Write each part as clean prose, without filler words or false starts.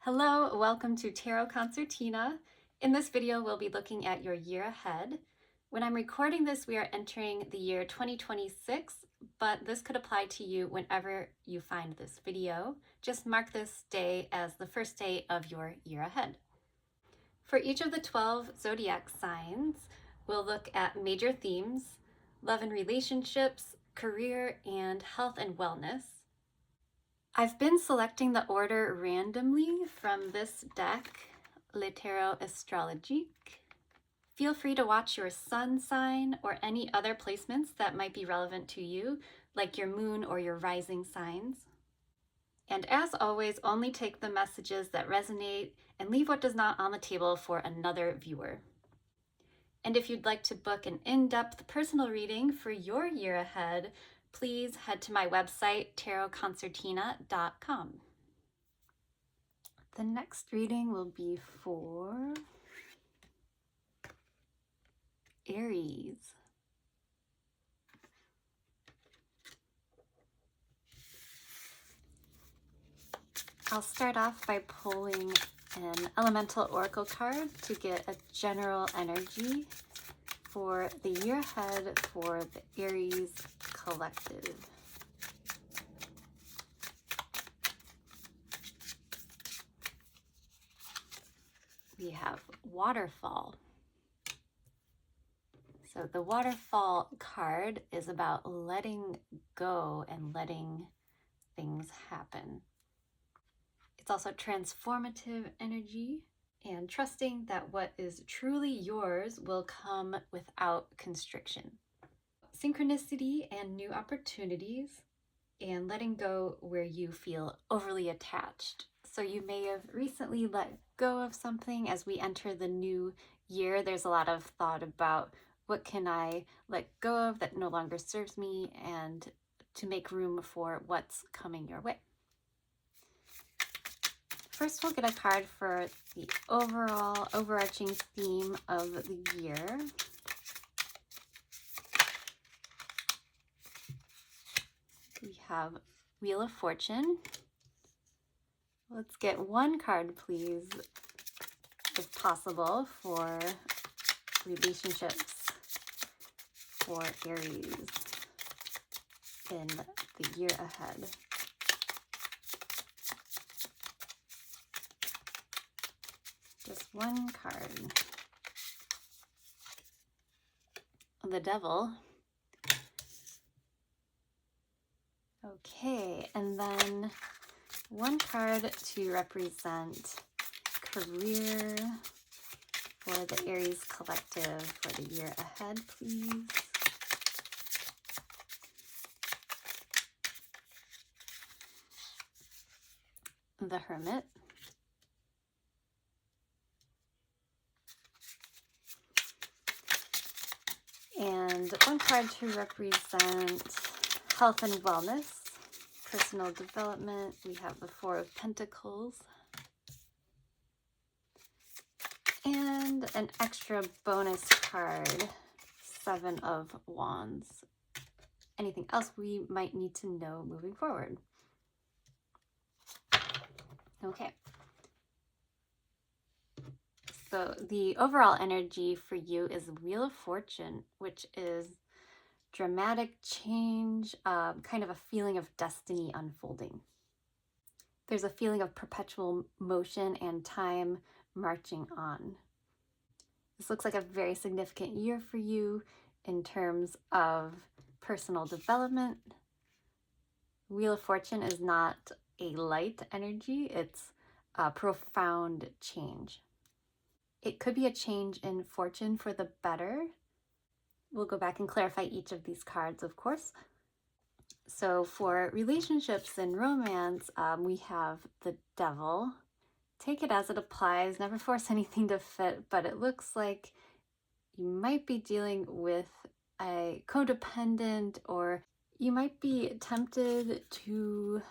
Hello, welcome to Tarot Concertina. In this video, we'll be looking at your year ahead. When I'm recording this, we are entering the year 2026, but this could apply to you whenever you find this video. Just mark this day as the first day of your year ahead. For each of the 12 zodiac signs, we'll look at major themes, love and relationships, career, and health and wellness. I've been selecting the order randomly from this deck, Tarot Astrologique. Feel free to watch your sun sign or any other placements that might be relevant to you, like your moon or your rising signs. And as always, only take the messages that resonate and leave what does not on the table for another viewer. And if you'd like to book an in-depth personal reading for your year ahead, please head to my website, tarotconcertina.com. The next reading will be for Aries. I'll start off by pulling an elemental oracle card to get a general energy for the year ahead for the Aries collective. We have waterfall. So the waterfall card is about letting go and letting things happen. It's also transformative energy and trusting that what is truly yours will come without constriction. Synchronicity and new opportunities, and letting go where you feel overly attached. So you may have recently let go of something. As we enter the new year, there's a lot of thought about what can I let go of that no longer serves me, and to make room for what's coming your way. First, we'll get a card for the overall overarching theme of the year. We have Wheel of Fortune. Let's get one card, please, if possible, for relationships for Aries in the year ahead. Just one card. The Devil. Okay, and then one card to represent career for the Aries collective for the year ahead, please. The Hermit. And one card to represent health and wellness, personal development. We have the Four of Pentacles. And an extra bonus card, Seven of Wands. Anything else we might need to know moving forward? Okay. So the overall energy for you is Wheel of Fortune, which is dramatic change, kind of a feeling of destiny unfolding. There's a feeling of perpetual motion and time marching on. This looks like a very significant year for you in terms of personal development. Wheel of Fortune is not a light energy, it's a profound change. It could be a change in fortune for the better. We'll go back and clarify each of these cards, of course. So for relationships and romance, we have the Devil. Take it as it applies, never force anything to fit, but it looks like you might be dealing with a codependent, or you might be tempted to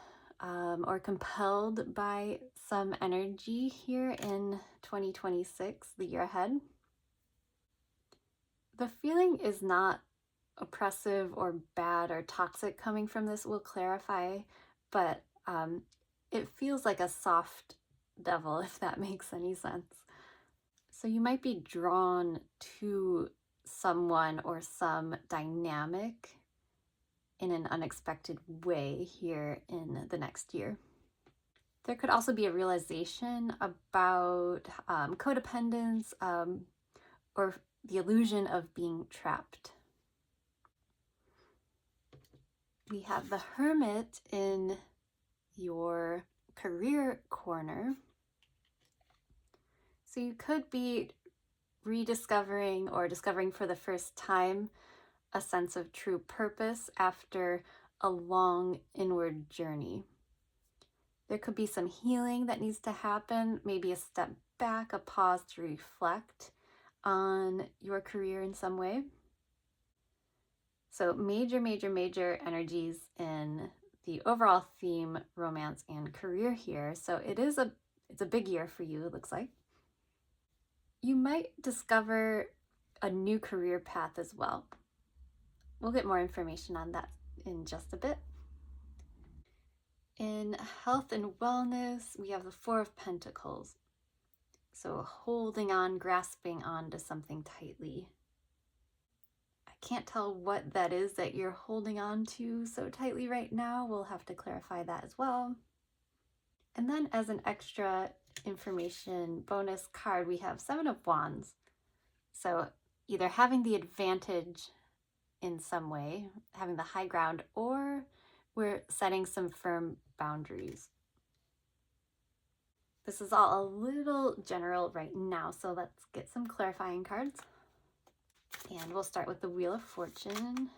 or compelled by some energy here in 2026, the year ahead. The feeling is not oppressive or bad or toxic coming from this, we'll clarify, but it feels like a soft devil, if that makes any sense. So you might be drawn to someone or some dynamic in an unexpected way here in the next year. There could also be a realization about codependence or the illusion of being trapped. We have the Hermit in your career corner. So you could be rediscovering or discovering for the first time a sense of true purpose after a long inward journey. There could be some healing that needs to happen, maybe a step back, a pause to reflect on your career in some way. So major energies in the overall theme, romance and career here. So it's a big year for you, it looks like. You might discover a new career path as well. We'll get more information on that in just a bit. In health and wellness, we have the Four of Pentacles. So holding on, grasping on to something tightly. I can't tell what that is that you're holding on to so tightly right now. We'll have to clarify that as well. And then as an extra information bonus card, we have Seven of Wands. So either having the advantage in some way, having the high ground, or we're setting some firm boundaries. This is all a little general right now, so let's get some clarifying cards. And we'll start with the Wheel of Fortune.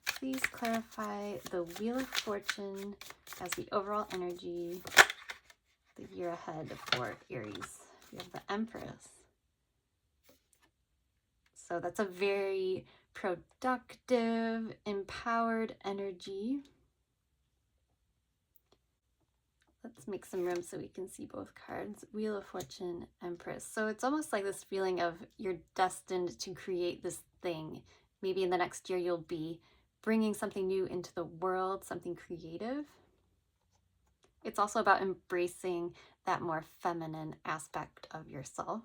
Please clarify the Wheel of Fortune as the overall energy, the year ahead for Aries. We have the Empress. So that's a very productive, empowered energy. Let's make some room so we can see both cards. Wheel of Fortune, Empress. So it's almost like this feeling of you're destined to create this thing. Maybe in the next year you'll be bringing something new into the world, something creative. It's also about embracing that more feminine aspect of yourself.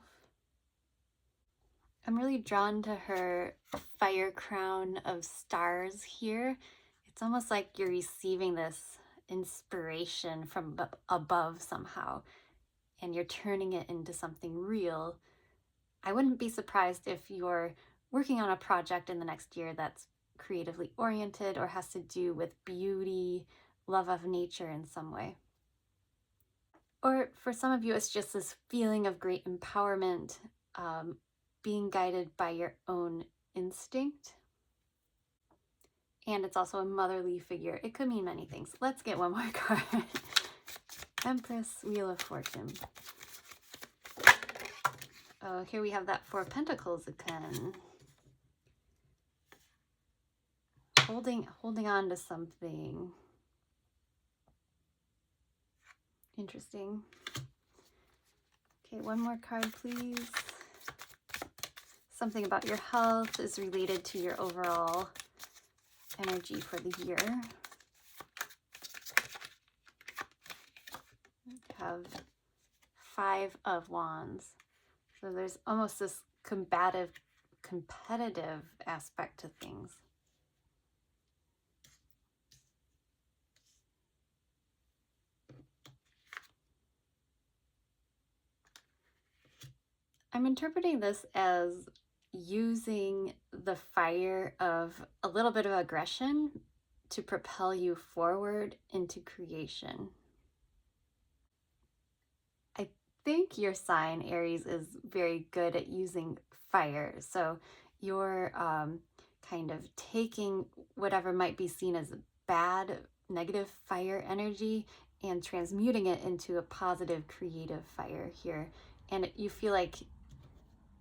I'm really drawn to her fire crown of stars here. It's almost like you're receiving this inspiration from above somehow, and you're turning it into something real. I wouldn't be surprised if you're working on a project in the next year that's creatively oriented or has to do with beauty, love of nature in some way. Or for some of you, it's just this feeling of great empowerment, being guided by your own instinct. And it's also a motherly figure. It could mean many things. Let's get one more card. Empress, Wheel of Fortune. Oh, here we have that Four of Pentacles again. Holding on to something. Interesting. Okay, one more card, please. Something about your health is related to your overall energy for the year. We have Five of Wands. So there's almost this competitive aspect to things. I'm interpreting this as using the fire of a little bit of aggression to propel you forward into creation. I think your sign, Aries, is very good at using fire. So you're kind of taking whatever might be seen as bad, negative fire energy and transmuting it into a positive, creative fire here. And you feel like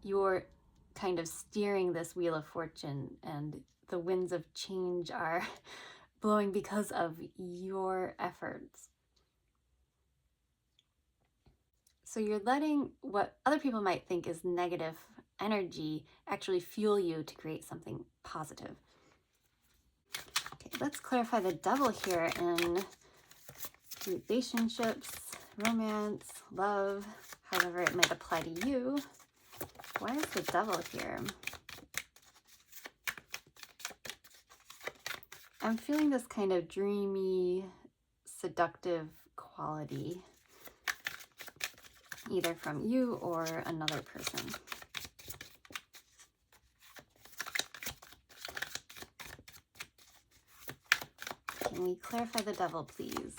you're kind of steering this Wheel of Fortune, and the winds of change are blowing because of your efforts. So you're letting what other people might think is negative energy actually fuel you to create something positive. Okay, Let's clarify the devil here in relationships, romance, love, however it might apply to you. Why is the devil here? I'm feeling this kind of dreamy, seductive quality, either from you or another person. Can we clarify the devil, please?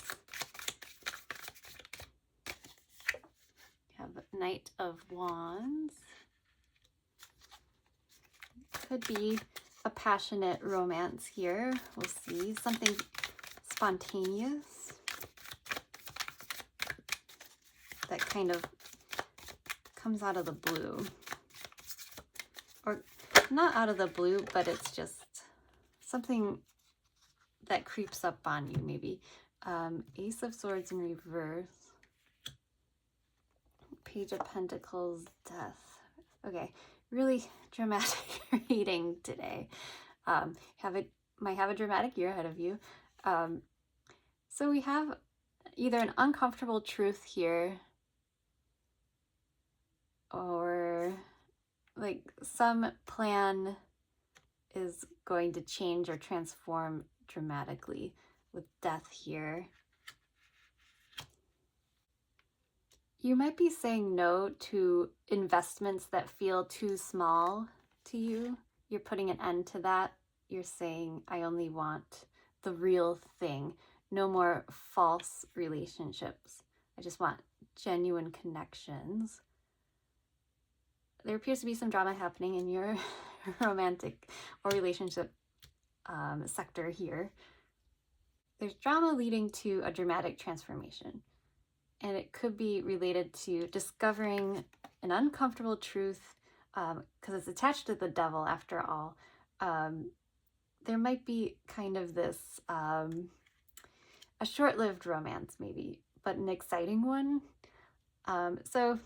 We have Knight of Wands. Could be a passionate romance here. We'll see. Something spontaneous that kind of comes out of the blue. Or not out of the blue, but it's just something that creeps up on you, maybe. Ace of Swords in reverse. Page of Pentacles, Death. Okay, really dramatic reading today. Might have a dramatic year ahead of you. So we have either an uncomfortable truth here, or like some plan is going to change or transform dramatically with death here. You might be saying no to investments that feel too small to you. You're putting an end to that. You're saying, I only want the real thing. No more false relationships. I just want genuine connections. There appears to be some drama happening in your romantic or relationship sector here. There's drama leading to a dramatic transformation. And it could be related to discovering an uncomfortable truth, because it's attached to the devil after all. There might be kind of this, a short-lived romance maybe, but an exciting one. So,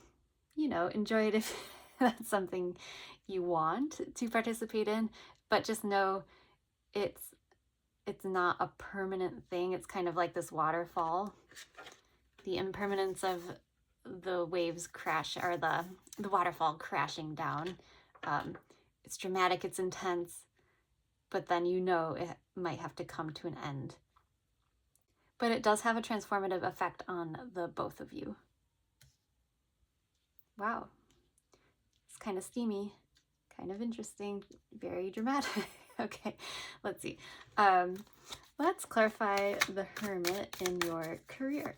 you know, enjoy it if that's something you want to participate in, but just know it's not a permanent thing. It's kind of like this waterfall. The impermanence of the waves crash, or the waterfall crashing down. It's dramatic, it's intense, but then you know it might have to come to an end. But it does have a transformative effect on the both of you. Wow. It's kind of steamy, kind of interesting, very dramatic. Okay, let's see. Let's clarify the Hermit in your career.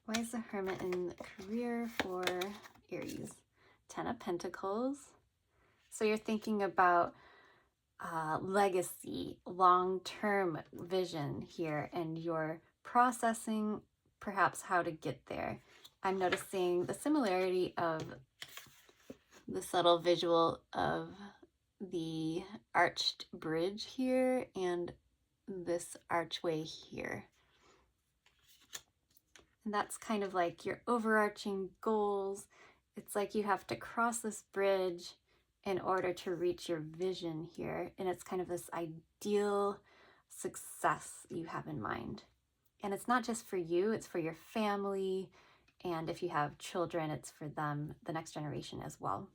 Why is the Hermit in career for Aries? 10 of Pentacles. So you're thinking about legacy, long-term vision here, and you're processing perhaps how to get there. I'm noticing the similarity of the subtle visual of the arched bridge here and this archway here. And that's kind of like your overarching goals. It's like you have to cross this bridge in order to reach your vision here. And it's kind of this ideal success you have in mind. And it's not just for you, it's for your family. And if you have children, it's for them, the next generation as well.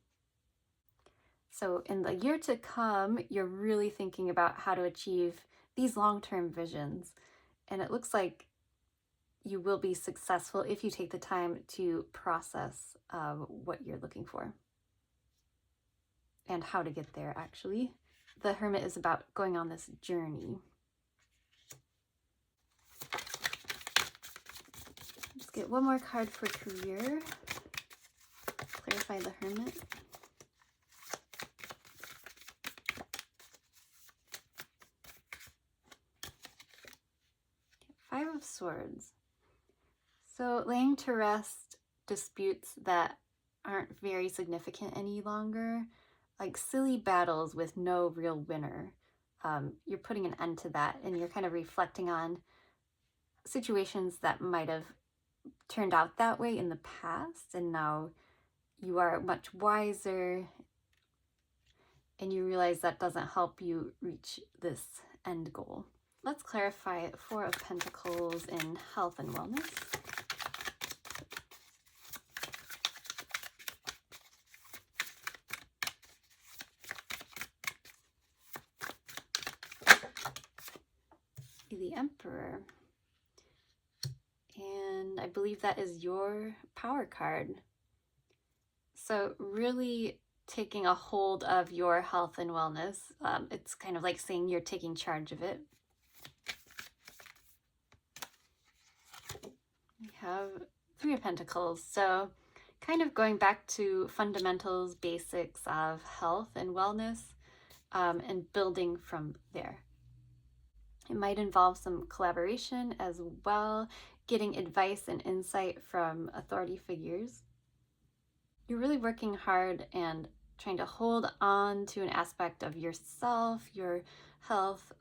So in the year to come, you're really thinking about how to achieve these long-term visions. And it looks like you will be successful if you take the time to process what you're looking for and how to get there, actually. The Hermit is about going on this journey. Let's get one more card for career. Clarify the Hermit. Five of Swords. So laying to rest disputes that aren't very significant any longer, like silly battles with no real winner. You're putting an end to that, and you're kind of reflecting on situations that might have turned out that way in the past, and now you are much wiser and you realize that doesn't help you reach this end goal. Let's clarify Four of Pentacles in health and wellness. The Emperor. And I believe that is your power card. So really taking a hold of your health and wellness. It's kind of like saying you're taking charge of it. We have Three of Pentacles. So kind of going back to fundamentals, basics of health and wellness, and building from there. It might involve some collaboration as well, getting advice and insight from authority figures. You're really working hard and trying to hold on to an aspect of yourself, your health,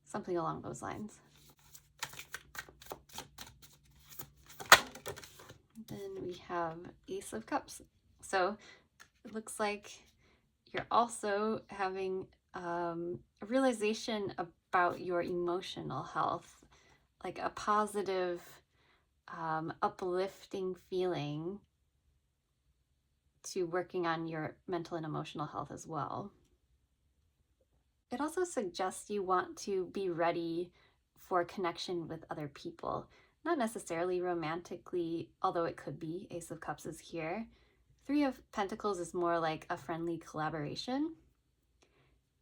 something along those lines. Then we have Ace of Cups. So it looks like you're also having a realization about your emotional health, like a positive, uplifting feeling to working on your mental and emotional health as well. It also suggests you want to be ready for connection with other people, not necessarily romantically, although it could be. Ace of Cups is here. Three of Pentacles is more like a friendly collaboration.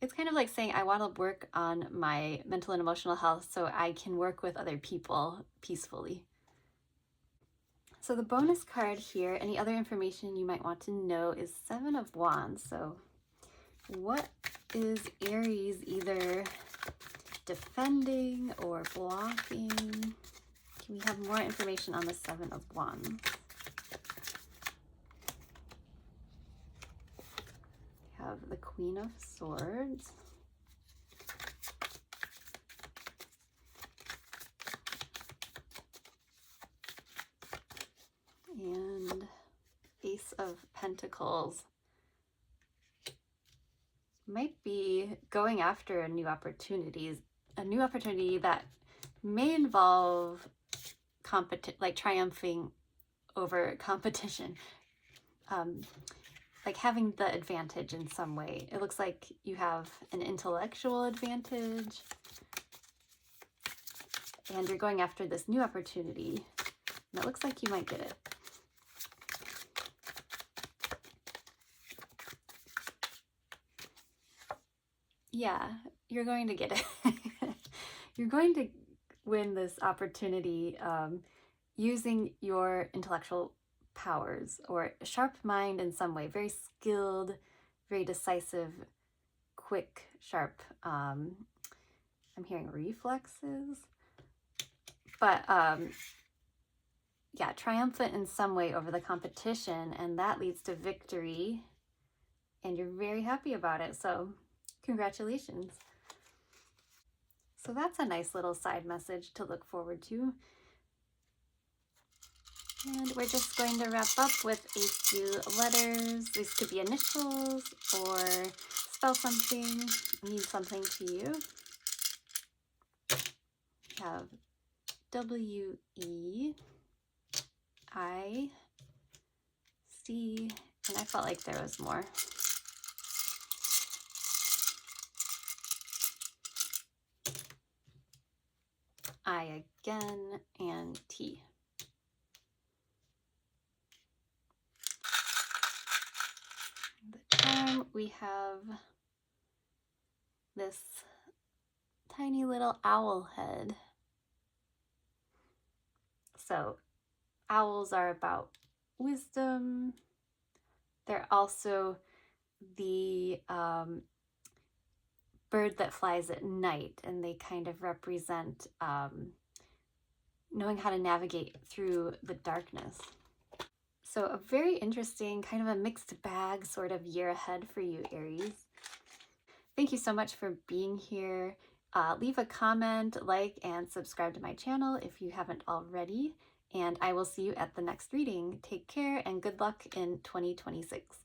It's kind of like saying, I want to work on my mental and emotional health so I can work with other people peacefully. So the bonus card here, any other information you might want to know, is Seven of Wands. So what is Aries either defending or blocking? Can we have more information on the Seven of Wands? We have the Queen of Swords. And Ace of Pentacles. Might be going after a new opportunity that may involve like triumphing over competition, like having the advantage in some way. It looks like you have an intellectual advantage and you're going after this new opportunity, and it looks like you might get it. Yeah, you're going to get it. You're going to win this opportunity using your intellectual powers or sharp mind in some way. Very skilled, very decisive, quick, sharp. I'm hearing reflexes. But yeah, triumphant in some way over the competition, and that leads to victory. And you're very happy about it. So congratulations. So that's a nice little side message to look forward to. And we're just going to wrap up with a few letters. These could be initials or spell something, mean something to you. We have W-E-I-C, and I felt like there was more. I again, and T. The charm, we have this tiny little owl head. So owls are about wisdom. They're also the bird that flies at night, and they kind of represent knowing how to navigate through the darkness. So a very interesting, kind of a mixed bag sort of year ahead for you, Aries. Thank you so much for being here. Leave a comment, like, and subscribe to my channel if you haven't already. and I will see you at the next reading. Take care and good luck in 2026.